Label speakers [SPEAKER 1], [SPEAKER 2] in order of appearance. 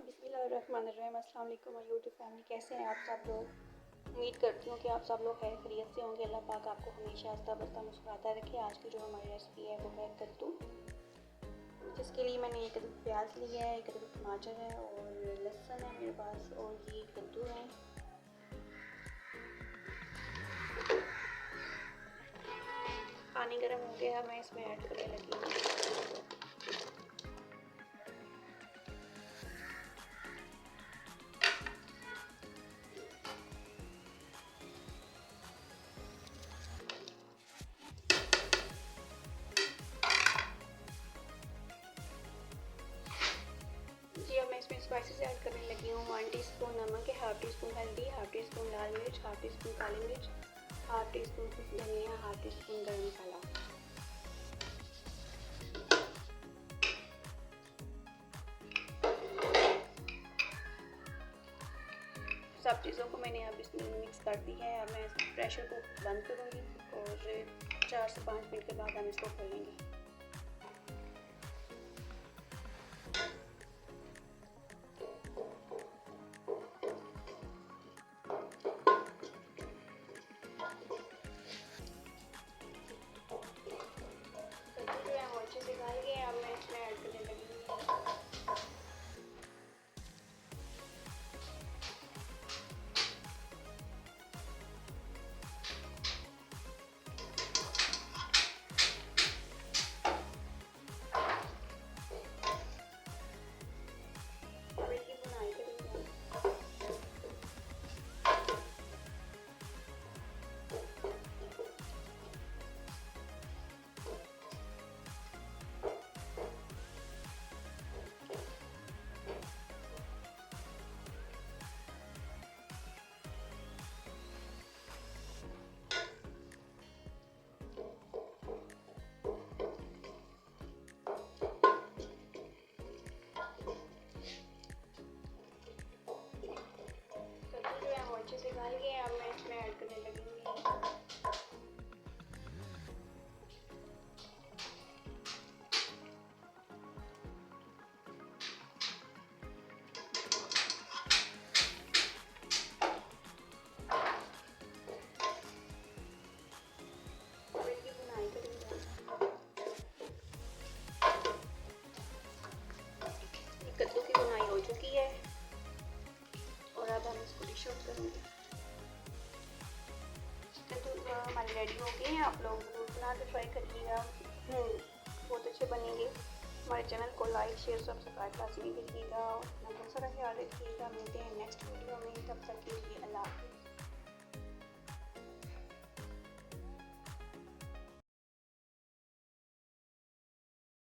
[SPEAKER 1] बिस्मिल्लाहिर्रहमानिर्रहीम। अस्सलाम वालेकुम और यूट्यूब फैमिली, कैसे हैं आप सब लोग। उम्मीद करती हूँ कि आप सब लोग खैर खैरियत से होंगे। अल्लाह पाक आपको हमेशा हंसता बसता मुस्कुराता रखे। आज की जो हमारी रेसिपी है वो है कद्दू, जिसके लिए मैंने एक अदद प्याज लिया है, एक अदद टमाटर है और लहसुन है मेरे पास, और ये कद्दू है। पानी गर्म हो गया, मैं इसमें ऐड करने लगी हूँ। जी, अब मैं इसमें स्पाइसेस ऐड करने लगी हूँ। 1 टीस्पून नमक है, हाफ टी स्पून हल्दी, हाफ टी स्पून लाल मिर्च, हाफ टी स्पून काली मिर्च, हाफ टी स्पून धनिया, हाफ टी स्पून गरम मसाला। सब चीज़ों को मैंने अब इसमें मिक्स कर दी है। अब मैं प्रेशर को बंद करूँगी और 4 से 5 मिनट के बाद हम इसको खोलेंगे। कद्दू जो है वो अच्छे से गल गए, अब मैं इसमें ऐड करने लगी हूँ। अच्छे से गल गए, अब मैं इसमें ऐड करने लगी हूँ। कद्दू की बुनाई हो चुकी है और अब हम इसको डिश आउट करेंगे। कद्दू हमारे रेडी हो गए हैं। आप लोग जरूर बना के ट्राई करिएगा, बहुत अच्छे बनेंगे। हमारे चैनल को लाइक शेयर सब्सक्राइब लाजमी करिएगा। अपना बहुत सारा ख्याल रखिएगा। मिलते हैं नेक्स्ट वीडियो।